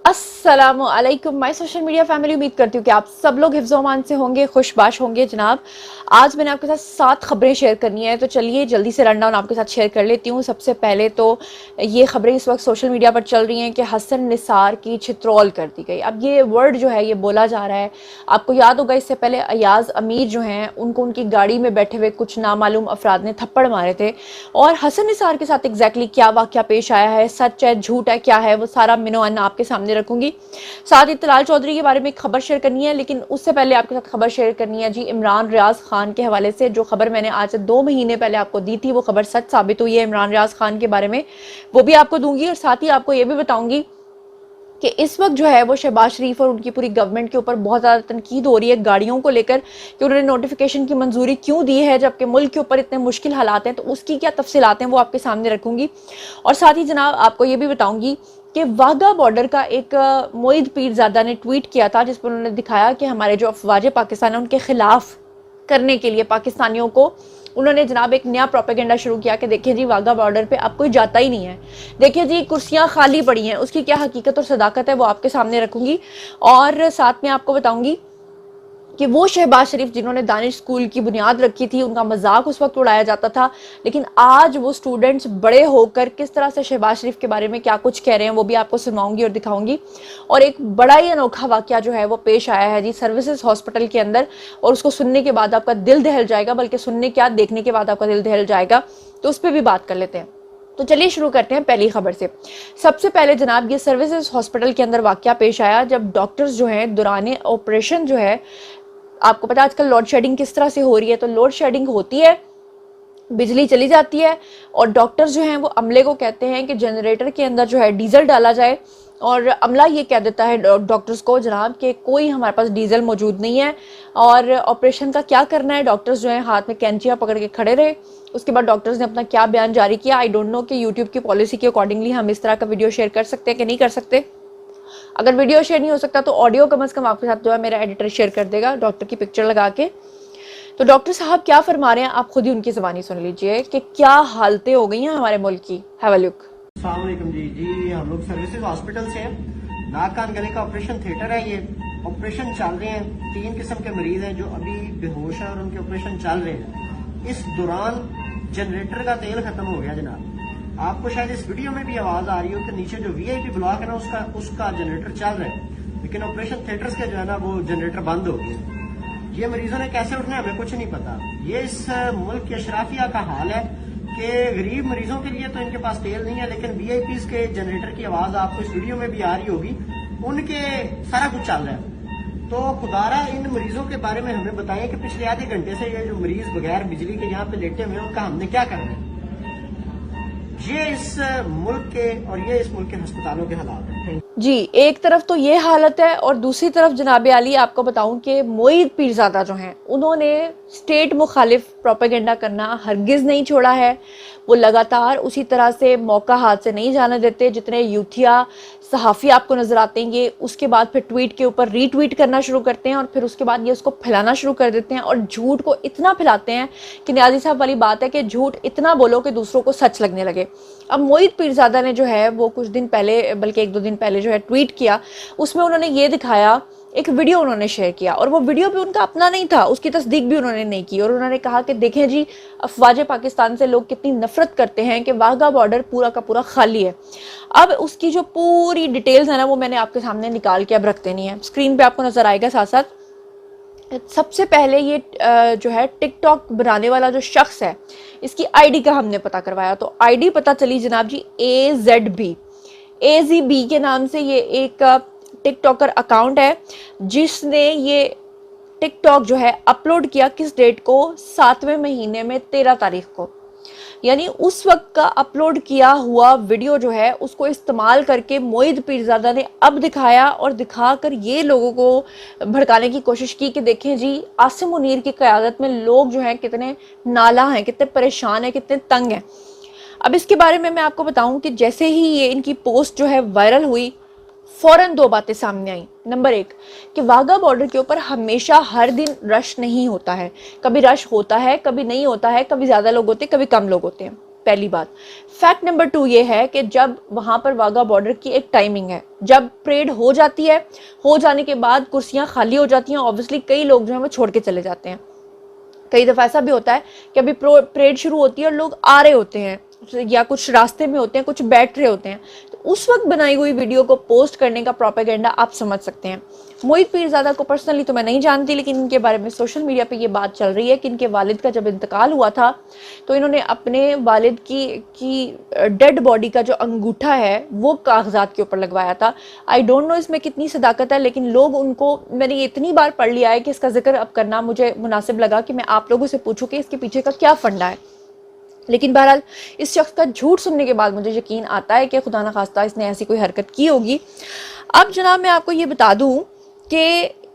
अस्सलामुअलैकुम my social media family. उम्मीद करती हूँ कि आप सब लोग हिफ्ज़-ओ-अमान से होंगे, खुशबाश होंगे। जनाब, आज मैंने आपके साथ 7 खबरें शेयर करनी है, तो चलिए जल्दी से रन डाउन आपके साथ शेयर कर लेती हूँ। सबसे पहले तो ये खबरें इस वक्त सोशल मीडिया पर चल रही हैं कि हसन निसार की छित्रौल कर दी गई। अब ये वर्ड जो है ये बोला जा रहा है, आपको याद होगा इससे पहले अयाज अमीर जो हैं उनको उनकी गाड़ी में बैठे हुए कुछ नामालूम अफराद ने थप्पड़ मारे थे। और हसन निसार के साथ एग्जैक्टली क्या वाक़या पेश आया है, सच है झूठ है क्या है, वो सारा मिनो-अन आपके सामने रखूंगी। साथ ही तलाल चौधरी के बारे में एक खबर शेयर करनी है, लेकिन उससे पहले आपके साथ खबर शेयर करनी है जी इमरान रियाज खान के हवाले से। जो खबर मैंने आज से 2 महीने पहले आपको दी थी वो खबर सच साबित हुई है इमरान रियाज खान के बारे में, वो भी आपको दूंगी। और साथ ही आपको ये भी बताऊंगी कि इस वक्त जो है वो शहबाज शरीफ और उनकी पूरी गवर्नमेंट के ऊपर बहुत ज़्यादा तनकीद हो रही है गाड़ियों को लेकर कि उन्होंने नोटिफिकेशन की मंजूरी क्यों दी है जबकि मुल्क के ऊपर इतने मुश्किल हालात हैं। तो उसकी क्या तफसीलात हैं वो आपके सामने रखूंगी। और साथ ही जनाब आपको ये भी बताऊंगी कि वाघा बॉर्डर का एक मोईद पीरजादा ने ट्वीट किया था जिस पर उन्होंने दिखाया कि हमारे जो अफवाज पाकिस्तान है उनके खिलाफ करने के लिए पाकिस्तानियों को उन्होंने जनाब एक नया प्रोपेगेंडा शुरू किया कि देखिए जी वाघा बॉर्डर पे अब कोई जाता ही नहीं है, देखिए जी कुर्सियां खाली पड़ी हैं। उसकी क्या हकीकत और सदाकत है वो आपके सामने रखूंगी। और साथ में आपको बताऊंगी कि वो शहबाज शरीफ जिन्होंने दानिश स्कूल की बुनियाद रखी थी, उनका मजाक उस वक्त उड़ाया जाता था, लेकिन आज वो स्टूडेंट्स बड़े होकर किस तरह से शहबाज शरीफ के बारे में क्या कुछ कह रहे हैं वो भी आपको सुनाऊंगी और दिखाऊंगी। और एक बड़ा ही अनोखा वाकया जो है वो पेश आया है जी सर्विसेज हॉस्पिटल के अंदर, और उसको सुनने के बाद आपका दिल दहल जाएगा, बल्कि सुनने क्या देखने के बाद आपका दिल दहल जाएगा। तो उस पर भी बात कर लेते हैं। तो चलिए शुरू करते हैं पहली खबर से। सबसे पहले जनाब ये सर्विसेज हॉस्पिटल के अंदर वाकया पेश आया जब डॉक्टर्स जो हैं दौरान ऑपरेशन जो है, आपको पता है आजकल लोड शेडिंग किस तरह से हो रही है, तो लोड शेडिंग होती है, बिजली चली जाती है और डॉक्टर्स जो हैं वो अमले को कहते हैं कि जनरेटर के अंदर जो है डीजल डाला जाए। और अमला ये कह देता है डॉक्टर्स को जनाब कि कोई हमारे पास डीजल मौजूद नहीं है और ऑपरेशन का क्या करना है। डॉक्टर्स जो हैं हाथ में कैंचियाँ पकड़ के खड़े रहे। उसके बाद डॉक्टर्स ने अपना क्या बयान जारी किया, आई डोंट नो कि यूट्यूब की पॉलिसी के अकॉर्डिंगली हम इस तरह का वीडियो शेयर कर सकते हैं कि नहीं कर सकते। अगर वीडियो शेयर नहीं हो सकता तो ऑडियो कम से कम आपके साथ जो है मेरा एडिटर शेयर कर देगा डॉक्टर की पिक्चर लगा के। तो डॉक्टर साहब क्या फरमा रहे हैं आप खुद ही उनकी ज़बानी सुन लीजिए कि क्या हालतें हो गई हैं हमारे मुल्क की। Have a look. अस्सलाम वालेकुम जी हम लोग सर्विसेज हॉस्पिटल से हैं। नाक कान गले का ऑपरेशन थिएटर है। ये ऑपरेशन चल रहे हैं। 3 किस्म के मरीज हैं जो अभी बेहोश हैं और उनके ऑपरेशन चल रहे हैं। इस दौरान जनरेटर का तेल खत्म हो गया जनाब। आपको शायद इस वीडियो में भी आवाज आ रही हो कि नीचे जो वीआईपी ब्लॉक है ना उसका जनरेटर चल रहा है, लेकिन ऑपरेशन थिएटर्स के जो है ना वो जनरेटर बंद हो गए। ये मरीजों ने कैसे उठना है हमें कुछ नहीं पता। ये इस मुल्क की अशराफिया का हाल है कि गरीब मरीजों के लिए तो इनके पास तेल नहीं है, लेकिन वीआईपीज के जनरेटर की आवाज आपको इस वीडियो में भी आ रही होगी, उनके सारा कुछ चल रहा है। तो खुदारा इन मरीजों के बारे में हमें बताएं कि पिछले आधे घंटे से ये जो मरीज बगैर बिजली के यहाँ पे लेटे हुए हैं उनका हमने क्या करना है। ये इस मुल्क के और ये इस मुल्क के अस्पतालों के हालात हैं जी। एक तरफ तो ये हालत है और दूसरी तरफ जनाब आली आपको बताऊं कि मोईद पीरजादा जो हैं उन्होंने स्टेट मुखालिफ प्रोपेगेंडा करना हरगिज़ नहीं छोड़ा है। वो लगातार उसी तरह से मौका हाथ से नहीं जाने देते। जितने यूथिया सहाफ़ी आपको नज़र आते हैं ये उसके बाद फिर ट्वीट के ऊपर रीट्वीट करना शुरू करते हैं और फिर उसके बाद ये उसको फैलाना शुरू कर देते हैं और झूठ को इतना फैलाते हैं कि नियाज़ी साहब वाली बात है कि झूठ इतना बोलो कि दूसरों को सच लगने लगे। अब मोईद पीरजादा ने जो है वो कुछ दिन पहले, बल्कि 1-2 दिन पहले जो है ट्वीट किया, उसमें उन्होंने ये दिखाया, एक वीडियो उन्होंने शेयर किया और वो वीडियो भी उनका अपना नहीं था, उसकी तस्दीक भी उन्होंने नहीं की। और उन्होंने कहा कि देखें जी अफवाज पाकिस्तान से लोग कितनी नफरत करते हैं कि वाघा बॉर्डर पूरा का पूरा खाली है। अब उसकी जो पूरी डिटेल्स है ना वो मैंने आपके सामने निकाल के अब रखते नहीं है, स्क्रीन पे आपको नजर आएगा साथ साथ। सबसे पहले ये जो है टिकटॉक बनाने वाला जो शख्स है इसकी आईडी का हमने पता करवाया, तो आईडी पता चली जनाब जी AZB के नाम से ये एक टिकटॉकर अकाउंट है जिसने ये टिकटॉक जो है अपलोड किया किस डेट को, 7वें महीने में 13 तारीख को। यानी उस वक्त का अपलोड किया हुआ वीडियो जो है उसको इस्तेमाल करके मोईद पीरजादा ने अब दिखाया और दिखाकर ये लोगों को भड़काने की कोशिश की कि देखें जी आसिम मुनीर की क़यादत में लोग जो हैं कितने नाला हैं, कितने परेशान हैं, कितने तंग हैं। अब इसके बारे में मैं आपको बताऊं कि जैसे ही ये इनकी पोस्ट जो है वायरल हुई फौरन 2 बातें सामने आई। नंबर 1 कि वाघा बॉर्डर के ऊपर हमेशा हर दिन रश नहीं होता है, कभी रश होता है, कभी नहीं होता है, कभी ज़्यादा लोग होते हैं, कभी कम लोग होते हैं। पहली बात। फैक्ट नंबर 2 ये है कि जब वहाँ पर वाघा बॉर्डर की एक टाइमिंग है, जब परेड हो जाती है, हो जाने के बाद कुर्सियाँ खाली हो जाती हैं, ऑब्वियसली कई लोग जो हैं वो छोड़ के चले जाते हैं। कई दफ़ा ऐसा भी होता है कि अभी परेड शुरू होती है और लोग आ रहे होते हैं या कुछ रास्ते में होते हैं, कुछ बैठ रहे होते हैं, तो उस वक्त बनाई हुई वीडियो को पोस्ट करने का प्रोपेगेंडा आप समझ सकते हैं। मोहित पीरज़ादा को पर्सनली तो मैं नहीं जानती, लेकिन इनके बारे में सोशल मीडिया पे ये बात चल रही है कि इनके वालिद का जब इंतकाल हुआ था तो इन्होंने अपने वालिद की डेड बॉडी का जो अंगूठा है वो कागजात के ऊपर लगवाया था। आई डोंट नो इसमें कितनी सदाकत है, लेकिन लोग उनको, मैंने इतनी बार पढ़ लिया है कि इसका जिक्र अब करना मुझे मुनासिब लगा कि मैं आप लोगों से पूछूं कि इसके पीछे का क्या फंडा है। लेकिन बहरहाल इस शख्स का झूठ सुनने के बाद मुझे यकीन आता है कि खुदा न खास्ता इसने ऐसी कोई हरकत की होगी। अब जनाब मैं आपको ये बता दूं कि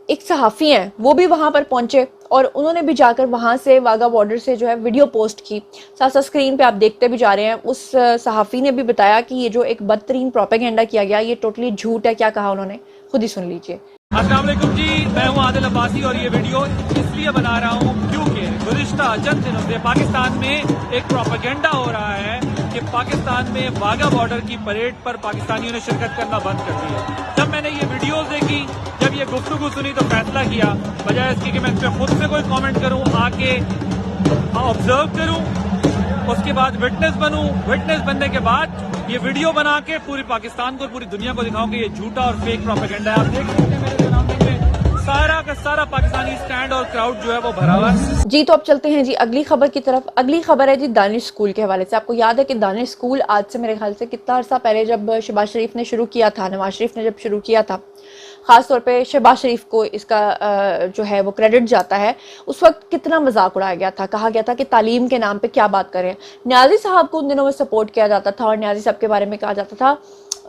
एक सहाफ़ी हैं, वो भी वहाँ पर पहुँचे और उन्होंने भी जाकर वहाँ से वाघा बॉर्डर से जो है वीडियो पोस्ट की। साथ साथ स्क्रीन पे आप देखते भी जा रहे हैं, उस सहाफ़ी ने भी बताया कि ये जो एक बदतरीन प्रोपेगेंडा किया गया ये टोटली झूठ है। क्या कहा उन्होंने, खुद ही सुन लीजिए। अस्सलाम वालेकुम जी, मैं हूं आदिल अब्बासी और ये वीडियो इसलिए बना रहा हूं क्योंकि गुज़िश्ता चंद दिनों से पाकिस्तान में एक प्रोपेगेंडा हो रहा है कि पाकिस्तान में वाघा बॉर्डर की परेड पर पाकिस्तानियों ने शिरकत करना बंद कर दी है। जब मैंने ये वीडियोस देखी, जब ये गुफ्तगू सुनी तो फैसला किया, बजाय इसके कि मैं इस पर खुद से कोई कॉमेंट करूँ, आके ऑब्जर्व करूँ, उसके बाद विटनेस बनूं, विटनेस बनने के बाद ये वीडियो बना के पूरी पाकिस्तान को, पूरी दुनिया को दिखाऊं कि ये झूठा और फेक प्रोपेगेंडा है। आप देख सकते हैं मेरे सराउंडिंग में सारा का सारा पाकिस्तानी स्टैंड और क्राउड जो है वो भरा हुआ है। जी तो अब चलते हैं जी अगली खबर की तरफ। अगली खबर है जी दानिश स्कूल के हवाले से। आपको याद है कि दानिश स्कूल आज से मेरे ख्याल से कितना अर्सा पहले जब शहबाज शरीफ ने शुरू किया था, नवाज शरीफ ने जब शुरू किया था, ख़ास तौर पे शहबाज शरीफ को इसका जो है वो क्रेडिट जाता है। उस वक्त कितना मजाक उड़ाया गया था, कहा गया था कि तालीम के नाम पे क्या बात करें। न्याजी साहब को उन दिनों में सपोर्ट किया जाता था और न्याजी साहब के बारे में कहा जाता था,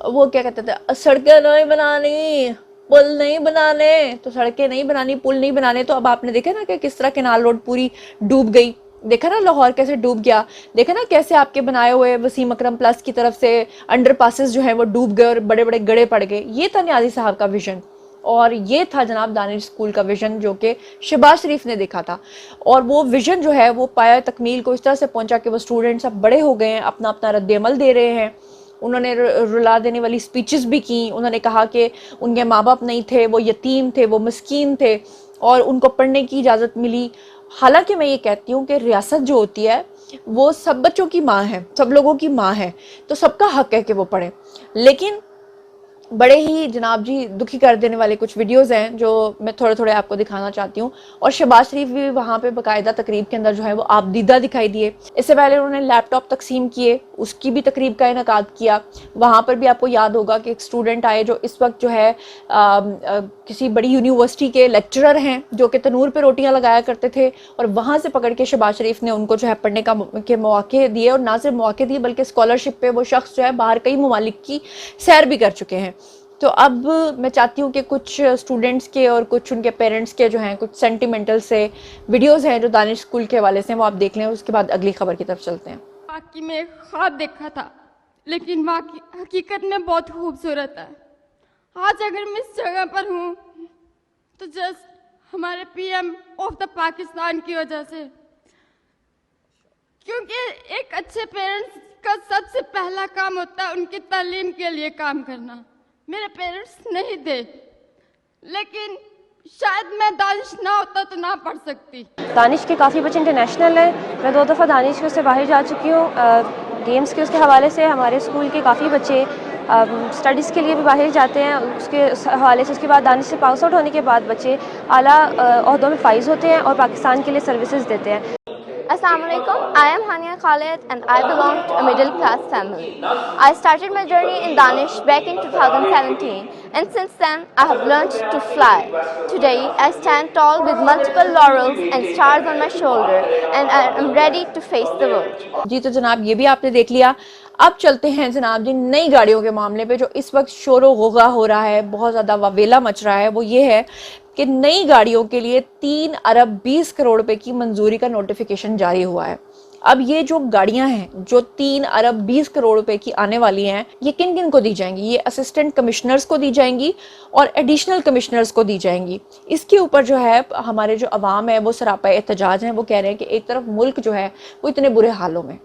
वो क्या कहते थे, सड़कें नहीं बनानी, पुल नहीं बनाने, तो सड़कें नहीं बनानी, पुल नहीं बनाने। तो अब आपने देखा ना कि किस तरह केनाल रोड पूरी डूब गई, देखा ना लाहौर कैसे डूब गया, देखा ना कैसे आपके बनाए हुए वसीम अकरम प्लस की तरफ से अंडरपासेस जो है वो डूब गए और बड़े बड़े गड़े पड़ गए। ये था न्याजी साहब का विजन और ये था जनाब दानिश स्कूल का विजन जो कि शहबाज शरीफ ने देखा था। और वो विजन जो है वो पाया तकमील को इस तरह से पहुंचा कि वो स्टूडेंट्स अब बड़े हो गए हैं, अपना अपना रद्द-ए-अमल दे रहे हैं। उन्होंने रुला देने वाली स्पीचेस भी की। उन्होंने कहा कि उनके माँ बाप नहीं थे, वो यतीम थे, वो मस्कीन थे और उनको पढ़ने की इजाज़त मिली। हालांकि मैं ये कहती हूँ कि रियासत जो होती है वो सब बच्चों की माँ है, सब लोगों की माँ है, तो सबका हक है कि वो पढ़ें। लेकिन बड़े ही जनाब जी दुखी कर देने वाले कुछ वीडियोस हैं जो मैं थोड़े थोड़े आपको दिखाना चाहती हूँ। और शहबाज शरीफ भी वहाँ पे बाकायदा तकरीब के अंदर जो है वो आपदीदा दिखाई दिए। इससे पहले उन्होंने लैपटॉप तकसीम किए, उसकी भी तकरीब का इनेकाद किया। वहाँ पर भी आपको याद होगा कि एक स्टूडेंट आए जो इस वक्त जो है किसी बड़ी यूनिवर्सिटी के लेक्चरर हैं जो कि तनूर पर रोटियाँ लगाया करते थे और वहाँ से पकड़ के शहबाज शरीफ ने उनको जो है पढ़ने के मौके दिए और ना सिर्फ मौके दिए बल्कि स्कॉलरशिप पे वो शख्स जो है बाहर कई ममालिक की सैर भी कर चुके हैं। तो अब मैं चाहती हूँ कि कुछ स्टूडेंट्स के और कुछ उनके पेरेंट्स के जो हैं कुछ सेंटिमेंटल से वीडियोस हैं जो दानिश स्कूल के हवाले से वो आप देख लें। उसके बाद अगली खबर की तरफ चलते हैं। वाकई में एक ख्वाब देखा था, लेकिन वाकई हकीकत में बहुत खूबसूरत है। आज अगर मैं इस जगह पर हूँ तो जस्ट हमारे पीएम ऑफ द पाकिस्तान की वजह से, क्योंकि एक अच्छे पेरेंट्स का सबसे पहला काम होता है उनकी तालीम के लिए काम करना। मेरे पेरेंट्स नहीं थे, लेकिन शायद मैं दानिश ना होता तो ना पढ़ सकती। दानिश के काफ़ी बच्चे इंटरनेशनल हैं। मैं 2 दफ़ा दानिश के उससे बाहर जा चुकी हूँ। गेम्स के उसके हवाले से हमारे स्कूल के काफ़ी बच्चे स्टडीज़ के लिए भी बाहर जाते हैं। उसके हवाले से उसके बाद दानिश से पास आउट होने के बाद बच्चे आला ओहदों में फाइज होते हैं और पाकिस्तान के लिए सर्विसेज देते हैं। Assalamualaikum. I am Hania Khalid and I belong to a middle class family. I started my journey in Danish back in 2017 and since then I have learned to fly. Today I stand tall with multiple laurels and stars on my shoulder and I am ready to face the world. जी तो जनाब ये भी आपने देख लिया। अब चलते हैं जनाब जी नई गाड़ियों के मामले पे जो इस वक्त शोर गोगा हो रहा है, बहुत ज़्यादा वावेला मच रहा है। वो ये है कि नई गाड़ियों के लिए 3 अरब 20 करोड़ रुपए की मंजूरी का नोटिफिकेशन जारी हुआ है। अब ये जो गाड़ियां हैं जो 3 अरब 20 करोड़ रुपए की आने वाली हैं, ये किन किन को दी जाएंगी? ये असिस्टेंट कमिश्नर्स को दी जाएंगी और एडिशनल कमिश्नर्स को दी जाएंगी। इसके ऊपर जो है हमारे जो अवाम है वो सरापा एहतजाज हैं। वो कह रहे हैं कि एक तरफ मुल्क जो है वो इतने बुरे हालों में,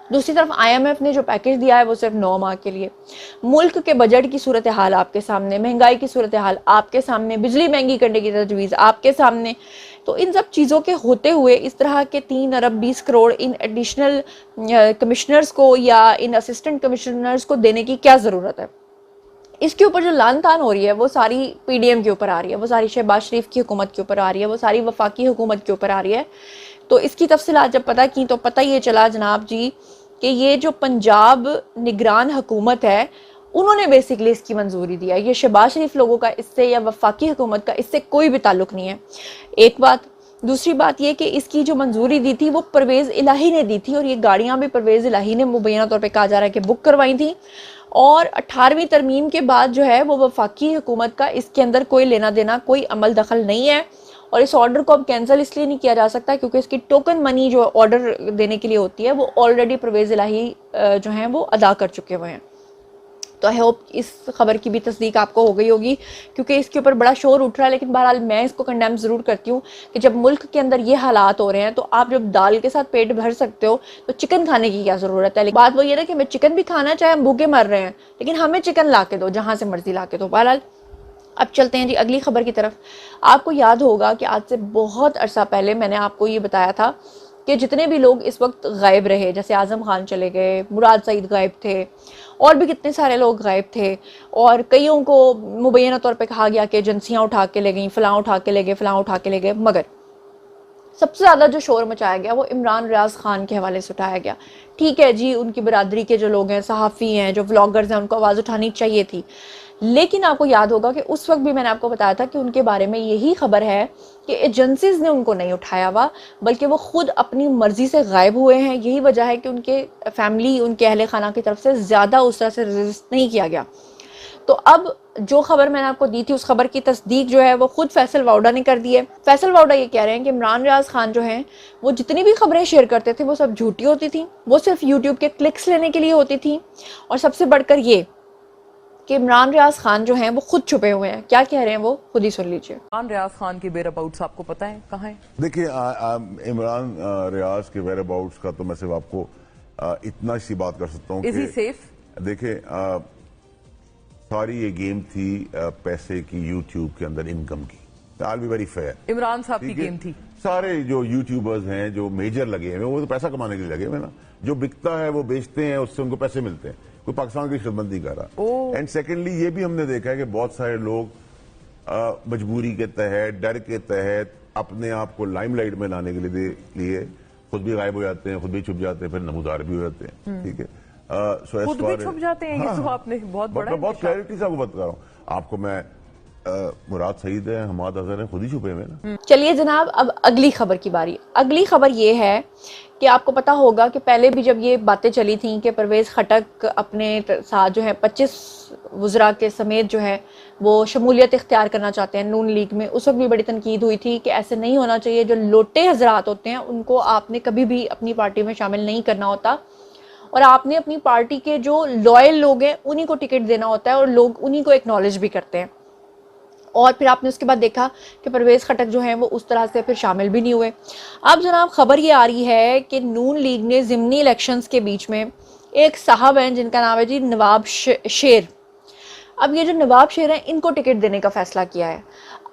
दूसरी तरफ IMF ने जो पैकेज दिया है वो सिर्फ 9 माह के लिए। मुल्क के बजट की सूरत हाल आपके सामने, महंगाई की सूरत हाल आपके सामने, बिजली महंगी करने की तजवीज़ आपके सामने। तो इन सब चीज़ों के होते हुए इस तरह के 3 अरब 20 करोड़ इन एडिशनल कमिश्नर्स को या इन असिस्टेंट कमिश्नर्स को देने की क्या ज़रूरत है? इसके ऊपर जो लान तान हो रही है वो सारी PDM के ऊपर आ रही है, वो सारी शहबाज शरीफ की हुकूमत के ऊपर आ रही है, वो सारी वफाकी हुकूमत के ऊपर आ रही है। तो इसकी तफसीलात जब पता की तो पता ये चला जनाब जी कि ये जो पंजाब निगरान हुकूमत है उन्होंने बेसिकली इसकी मंजूरी दिया। ये शहबाज शरीफ लोगों का इससे या वफाकी हुकूमत का इससे कोई भी ताल्लुक नहीं है, एक बात। दूसरी बात ये कि इसकी जो मंजूरी दी थी वो परवेज़ इलाही ने दी थी, और ये गाड़ियाँ भी परवेज़ इलाही ने मुबैना तौर पर कहा जा रहा है कि बुक करवाई थी। और 18वीं तरमीम के बाद जो है वो वफाकी हुकूमत का इसके अंदर कोई लेना देना, कोई अमल दखल नहीं है। और इस ऑर्डर को अब कैंसिल इसलिए नहीं किया जा सकता क्योंकि इसकी टोकन मनी जो ऑर्डर देने के लिए होती है वो ऑलरेडी परवेज़ इलाही जो हैं वो अदा कर चुके हुए हैं। तो आई होप इस खबर की भी तस्दीक आपको हो गई होगी क्योंकि इसके ऊपर बड़ा शोर उठ रहा है। लेकिन बहरहाल मैं इसको कंडेम ज़रूर करती हूँ कि जब मुल्क के अंदर ये हालात हो रहे हैं तो आप जब दाल के साथ पेट भर सकते हो तो चिकन खाने की क्या ज़रूरत है। लेकिन बात वो ये ना कि हमें चिकन भी खाना, चाहे हम भूखे मर रहे हैं, लेकिन हमें चिकन ला के दो, जहाँ से मर्जी ला के दो। बहरहाल अब चलते हैं जी अगली खबर की तरफ। आपको याद होगा कि आज से बहुत अरसा पहले मैंने आपको ये बताया था कि जितने भी लोग इस वक्त गायब रहे, जैसे आज़म खान चले गए, मुराद सईद गायब थे, और भी कितने सारे लोग गायब थे, और कईयों को मुबैना तौर पे कहा गया कि एजेंसियां उठा के ले गई, फ़लाँ उठा के ले गए, फ़लाँ उठा के ले गए। मगर सबसे ज़्यादा जो शोर मचाया गया वो इमरान रियाज खान के हवाले से उठाया गया। ठीक है जी, उनकी बरादरी के जो लोग हैं, सहाफ़ी हैं, जो व्लॉगर्स हैं, उनको आवाज़ उठानी चाहिए थी। लेकिन आपको याद होगा कि उस वक्त भी मैंने आपको बताया था कि उनके बारे में यही खबर है कि एजेंसीज ने उनको नहीं उठाया हुआ, बल्कि वो खुद अपनी मर्जी से गायब हुए हैं। यही वजह है कि उनके फैमिली, उनके अहले खाना की तरफ से ज़्यादा उस तरह से रेजिस्ट नहीं किया गया। तो अब जो खबर मैंने आपको दी थी उस खबर की तस्दीक जो है वो खुद फैसल वाउडा ने कर दी है। फैसल वाउडा ये कह रहे हैं कि इमरान रियाज खान जो हैं वो जितनी भी खबरें शेयर करते थे वो सब झूठी होती थी, वो सिर्फ यूट्यूब के क्लिक्स लेने के लिए होती थी। और सबसे बढ़कर ये कि इमरान रियाज खान जो हैं वो खुद छुपे हुए हैं। क्या कह रहे हैं वो खुद ही सुन लीजिए। इमरान रियाज खान के वेयर अबाउट्स आपको पता है कहाँ है? देखिए, इमरान रियाज के वेयर अबाउट्स का तो मैं सिर्फ आपको इतना सी बात कर सकता हूँ इज ही सेफ? देखिए, सारी ये गेम थी पैसे की, यूट्यूब के अंदर इनकम की। आई बी वेरी फेयर, इमरान साहब की गेम थी। सारे जो यूट्यूबर्स हैं, जो मेजर लगे हैं, वो तो पैसा कमाने के लिए लगे हुए ना। जो बिकता है वो बेचते हैं, उससे उनको पैसे मिलते हैं। कोई पाकिस्तान की खिदमत नहीं कर रहा। एंड सेकेंडली ये भी हमने देखा है कि बहुत सारे लोग मजबूरी के तहत, डर के तहत, अपने आप को लाइमलाइट में लाने के लिए खुद भी गायब हो जाते हैं, खुद भी छुप जाते हैं, फिर नमूदार भी हो जाते हैं। ठीक है, खुद भी छुप जाते हैं। ये तो आपने बहुत बड़ा, बहुत क्लैरिटी से आपको बता रहा हूँ। आपको मैं मुराद सईद है, हमाद अजहर है, खुद ही छुपे हुए ना। चलिए जनाब, अब अगली खबर की बारी। अगली खबर ये है कि आपको पता होगा कि पहले भी जब ये बातें चली थी कि परवेज़ खटक अपने साथ जो है 25 वज़रा के समेत जो है वो शमूलियत इख्तियार करना चाहते हैं नून लीग में, उस वक्त भी बड़ी तनकीद हुई थी कि ऐसे नहीं होना चाहिए। जो लोटे हजरात होते हैं उनको आपने कभी भी अपनी पार्टी में शामिल नहीं करना होता, और आपने अपनी पार्टी के जो लॉयल लोग हैं उन्हीं को टिकट देना होता है, और लोग उन्हीं को एक्नॉलेज भी करते हैं। और फिर आपने उसके बाद देखा कि परवेज़ खटक जो हैं वो उस तरह से फिर शामिल भी नहीं हुए। अब जनाब खबर ये आ रही है कि नून लीग ने ज़िमनी इलेक्शंस के बीच में एक साहब हैं जिनका नाम है जी नवाब शेर। अब ये जो नवाब शेर हैं इनको टिकट देने का फैसला किया है।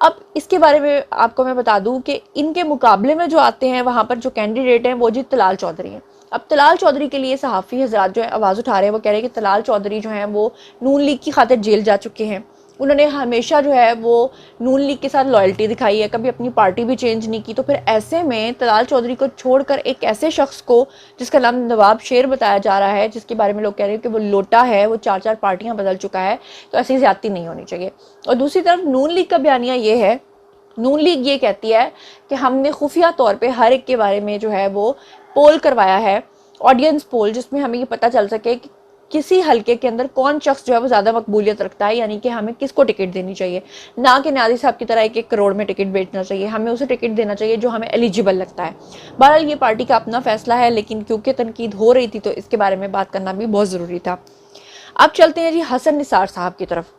अब इसके बारे में आपको मैं बता दूं कि इनके मुकाबले में जो आते हैं वहाँ पर जो कैंडिडेट हैं वो जी तलाल चौधरी हैं। अब तलाल चौधरी के लिए सहाफ़ी हजरात जो है आवाज़ उठा रहे हैं, वो कह रहे हैं कि तलाल चौधरी जो हैं वो नून लीग की खातिर जेल जा चुके हैं। उन्होंने हमेशा जो है वो नून लीग के साथ लॉयल्टी दिखाई है, कभी अपनी पार्टी भी चेंज नहीं की। तो फिर ऐसे में तलाल चौधरी को छोड़कर एक ऐसे शख्स को जिसका नाम नवाब शेर बताया जा रहा है, जिसके बारे में लोग कह रहे हैं कि वो लोटा है, वो 4-4 पार्टियां बदल चुका है, तो ऐसी ज़्यादती नहीं होनी चाहिए। और दूसरी तरफ नून लीग का बयानिया ये है, नून लीग ये कहती है कि हमने खुफिया तौर पर हर एक के बारे में जो है वो पोल करवाया है, ऑडियंस पोल, जिसमें हमें ये पता चल सके कि किसी हलके के अंदर कौन शख्स जो है वो ज़्यादा मकबूलियत रखता है, यानी कि हमें किसको टिकट देनी चाहिए। ना कि न्याजी साहब की तरह 1-1 करोड़ में टिकट बेचना चाहिए, हमें उसे टिकट देना चाहिए जो हमें एलिजिबल लगता है। बहरहाल ये पार्टी का अपना फैसला है, लेकिन क्योंकि तनकीद हो रही थी तो इसके बारे में बात करना भी बहुत ज़रूरी था। अब चलते हैं जी हसन निसार साहब की तरफ।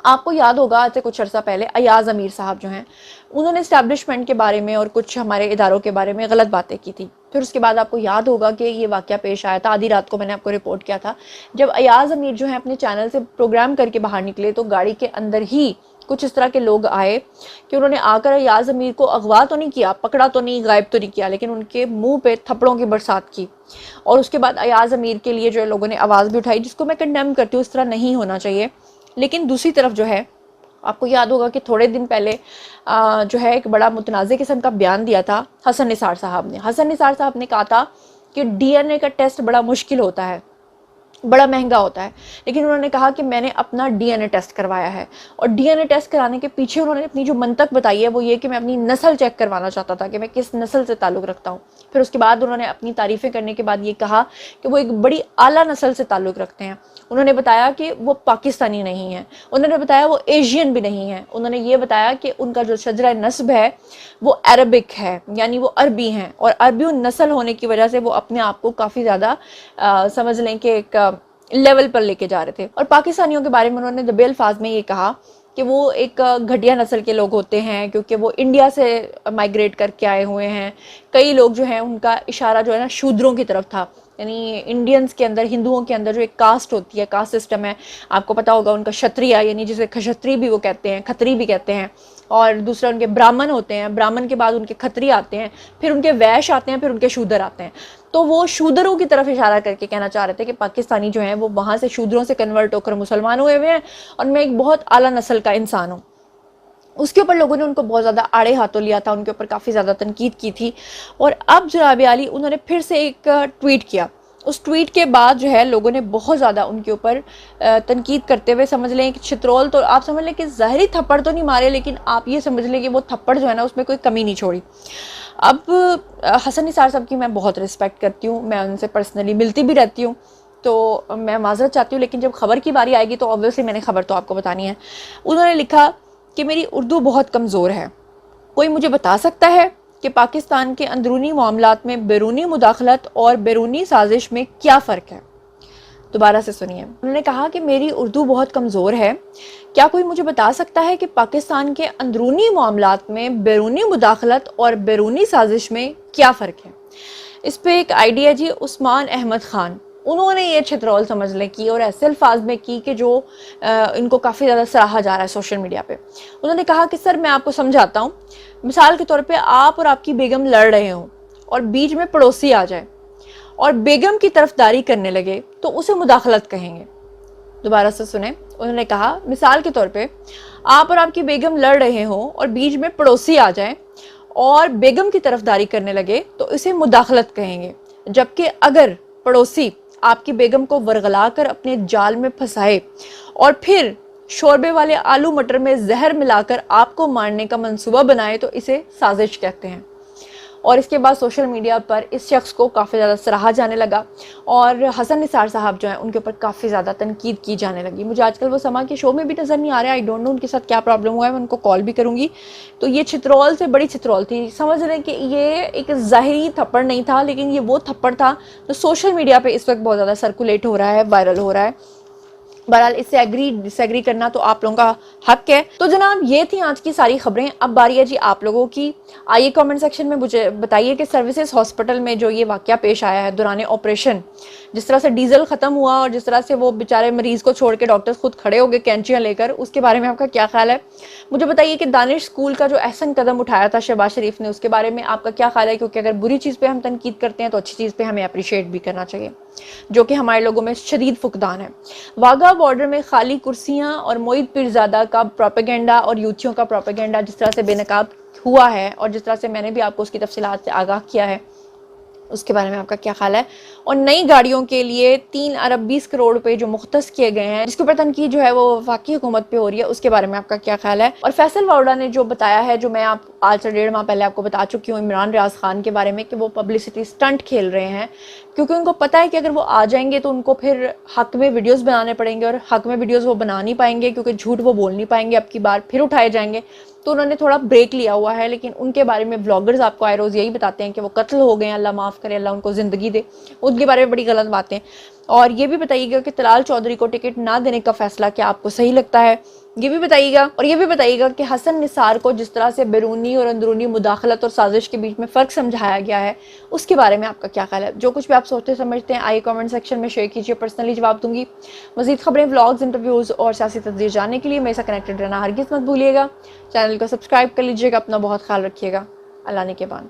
आपको याद होगा आज से कुछ अर्सा पहले अयाज अमीर साहब जो हैं, उन्होंने इस्टेब्लिशमेंट के बारे में और कुछ हमारे इदारों के बारे में गलत बातें की थी। फिर उसके बाद आपको याद होगा कि ये वाक़या पेश आया था, आधी रात को मैंने आपको रिपोर्ट किया था, जब अयाज अमीर जो है अपने चैनल से प्रोग्राम करके बाहर निकले तो गाड़ी के अंदर ही कुछ इस तरह के लोग आए कि उन्होंने आकर अयाज अमीर को अगवा तो नहीं किया, पकड़ा तो नहीं, गायब तो नहीं किया, लेकिन उनके मुंह पे थप्पड़ों की बरसात की। और उसके बाद अयाज अमीर के लिए जो है लोगों ने आवाज़ भी उठाई, जिसको मैं कंडेम करती हूँ, इस तरह नहीं होना चाहिए। लेकिन दूसरी तरफ जो है, आपको याद होगा कि थोड़े दिन पहले जो है एक बड़ा मुतनाज़े किस्म का बयान दिया था हसन निसार साहब ने। हसन निसार साहब ने कहा था कि डीएनए का टेस्ट बड़ा मुश्किल होता है, बड़ा महंगा होता है, लेकिन उन्होंने कहा कि मैंने अपना डीएनए टेस्ट करवाया है। और डीएनए टेस्ट कराने के पीछे उन्होंने अपनी जो मंतक बताई है वो ये कि मैं अपनी नस्ल चेक करवाना चाहता था कि मैं किस नस्ल से ताल्लुक़ रखता हूँ। फिर उसके बाद उन्होंने अपनी तारीफ़ें करने के बाद ये कहा कि वो एक बड़ी आला नस्ल से ताल्लुक़ रखते हैं। उन्होंने बताया कि वो पाकिस्तानी नहीं है, उन्होंने बताया वो एशियन भी नहीं है, उन्होंने ये बताया कि उनका जो शजरा नस्ब है वो अरबिक है, यानी वो अरबी हैं, और अरबी नस्ल होने की वजह से वो अपने आप को काफ़ी ज़्यादा समझ लें कि एक लेवल पर लेके जा रहे थे। और पाकिस्तानियों के बारे में उन्होंने दबे अल्फाज में ये कहा कि वो एक घटिया नस्ल के लोग होते हैं, क्योंकि वो इंडिया से माइग्रेट करके आए हुए हैं। कई लोग जो हैं उनका इशारा जो है ना शूद्रों की तरफ था, यानी इंडियंस के अंदर, हिंदुओं के अंदर जो एक कास्ट होती है, कास्ट सिस्टम है, आपको पता होगा उनका क्षत्रिय, यानी जिसे क्षत्रिय भी वो कहते हैं, खत्री भी कहते हैं, और दूसरा उनके ब्राह्मण होते हैं, ब्राह्मण के बाद उनके खत्री आते हैं, फिर उनके वैश्य आते हैं, फिर उनके शूद्र आते हैं। तो वो शूद्रों की तरफ इशारा करके कहना चाह रहे थे कि पाकिस्तानी जो हैं वो वहाँ से शूद्रों से कन्वर्ट होकर मुसलमान हुए हुए हैं और मैं एक बहुत आला नस्ल का इंसान हूँ। उसके ऊपर लोगों ने उनको बहुत ज़्यादा आड़े हाथों लिया था, उनके ऊपर काफ़ी ज़्यादा तनकीद की थी। और अब जनाब आली उन्होंने फिर से एक ट्वीट किया। उस ट्वीट के बाद जो है लोगों ने बहुत ज़्यादा उनके ऊपर तनकीद करते हुए, समझ लें कि चित्रोल, तो आप समझ लें कि ज़ाहिरी थप्पड़ तो नहीं मारे, लेकिन आप ये समझ लें कि वो थप्पड़ जो है ना उसमें कोई कमी नहीं छोड़ी। अब हसन निसार साहब की मैं बहुत रिस्पेक्ट करती हूँ, मैं उनसे पर्सनली मिलती भी रहती हूँ, तो मैं माजरत चाहती हूँ, लेकिन जब खबर की बारी आएगी तो ऑब्वियसली मैंने खबर तो आपको बतानी है। उन्होंने लिखा कि मेरी उर्दू बहुत कमज़ोर है, कोई मुझे बता सकता है कि पाकिस्तान के अंदरूनी मामलात में बैरूनी मुदाखलत और बैरूनी साजिश में क्या फ़र्क है। दोबारा से सुनिए, उन्होंने कहा कि मेरी उर्दू बहुत कमज़ोर है, क्या कोई मुझे बता सकता है कि पाकिस्तान के अंदरूनी मामलात में बैरूनी मुदाखलत और बैरूनी साजिश में क्या फ़र्क है। इस पर एक आइडिया जी उस्मान अहमद ख़ान, उन्होंने ये छित्रौल समझ लें की और ऐसे अल्फाज में की कि जो इनको काफ़ी ज़्यादा सराहा जा रहा है सोशल मीडिया पे। उन्होंने कहा कि सर मैं आपको समझाता हूँ, मिसाल के तौर पे आप और आपकी बेगम लड़ रहे हों और बीच में पड़ोसी आ जाए और बेगम की तरफदारी करने लगे तो उसे मुदाखलत कहेंगे। दोबारा से सुने, उन्होंने कहा मिसाल के तौर पे आप और आपकी बेगम लड़ रहे हों और बीच में पड़ोसी आ जाए और बेगम की तरफदारी करने लगे तो इसे मुदाखलत कहेंगे, जबकि अगर पड़ोसी आपकी बेगम को वरगला कर अपने जाल में फंसाए और फिर शोरबे वाले आलू मटर में जहर मिलाकर आपको मारने का मंसूबा बनाए तो इसे साजिश कहते हैं। और इसके बाद सोशल मीडिया पर इस शख्स को काफ़ी ज़्यादा सराहा जाने लगा और हसन निसार साहब जो हैं उनके ऊपर काफ़ी ज़्यादा तनकीद की जाने लगी। मुझे आजकल वो समा के शो में भी नज़र नहीं आ रहा है, आई डोंट नो उनके साथ क्या प्रॉब्लम हुआ है, मैं उनको कॉल भी करूँगी। तो ये छित्रौल से बड़ी छित्रौल थी, समझ रहे कि ये एक ज़ाहिरी थप्पड़ नहीं था, लेकिन ये वो थप्पड़ था जो सोशल मीडिया पर इस वक्त बहुत ज़्यादा सर्कुलेट हो रहा है, वायरल हो रहा है। बहरहाल इससे एग्री डिसएग्री करना तो आप लोगों का हक है। तो जनाब ये थी आज की सारी खबरें। अब बारी है जी आप लोगों की। आइए कमेंट सेक्शन में मुझे बताइए कि सर्विसेज हॉस्पिटल में जो ये वाकया पेश आया है दौरान ऑपरेशन, जिस तरह से डीजल ख़त्म हुआ और जिस तरह से वो बेचारे मरीज़ को छोड़ के डॉक्टर्स खुद खड़े हो गए कैंचियाँ लेकर, उसके बारे में आपका क्या ख्याल है मुझे बताइए। कि दानिश स्कूल का जो अहसन कदम उठाया था शहबाज शरीफ ने, उसके बारे में आपका क्या ख्याल है, क्योंकि अगर बुरी चीज़ पे हम तनकीद करते हैं तो अच्छी चीज़ पे हमें अप्रिशिएट भी करना चाहिए, जो कि हमारे लोगों में शदीद फुकदान है। वाघा बॉर्डर में खाली कुर्सियां और मोईद पीरजादा का प्रोपेगेंडा और यूथियों का प्रोपेगेंडा जिस तरह से बेनकाब हुआ है और जिस तरह से मैंने भी आपको उसकी तफसीलात से आगाह किया है, उसके बारे में आपका क्या ख्याल है। और नई गाड़ियों के लिए 3 अरब 20 करोड़ रुपए जो मुख्तस किए गए हैं, जिसके ऊपर तनकीद जो है वो वफाकी हुकूमत पे हो रही है, उसके बारे में आपका क्या ख्याल है। और फैसल वाउडा ने जो बताया है, जो मैं आप आज से 1.5 माह पहले आपको बता चुकी हूँ इमरान रियाज खान के बारे में, कि वो पब्लिसिटी स्टंट खेल रहे हैं, क्योंकि उनको पता है कि अगर वो आ जाएंगे तो उनको फिर हक में वीडियोस बनाने पड़ेंगे और हक में वीडियोस वो बना नहीं पाएंगे, क्योंकि झूठ वो बोल नहीं पाएंगे, अब की बार फिर उठाए जाएंगे। तो उन्होंने थोड़ा ब्रेक लिया हुआ है, लेकिन उनके बारे में व्लॉगर्स आपको आए रोज़ यही बताते हैं कि वो कत्ल हो गए हैं, अल्लाह माफ़ करे, अल्लाह उनको ज़िंदगी दे, उनके बारे में बड़ी गलत बातें। और ये भी बताइएगा कि तलाल चौधरी को टिकट ना देने का फैसला क्या आपको सही लगता है। ये भी बताइएगा। और ये भी बताइएगा कि हसन निसार को जिस तरह से बैरूनी और अंदरूनी मुदाखलत और साजिश के बीच में फ़र्क समझाया गया है, उसके बारे में आपका क्या ख्याल है? जो कुछ भी आप सोचते समझते हैं आइए कमेंट सेक्शन में शेयर कीजिए, पर्सनली जवाब दूंगी। मज़ीद खबरें, व्लॉग्स, इंटरव्यूज़ और सियासी तस्दीर जानने के लिए मेरे साथ कनेक्टेड रहना हरगिज़ मत भूलिएगा। चैनल को सब्सक्राइब कर लीजिएगा। अपना बहुत ख्याल रखिएगा। अल्लाह ने के बाद।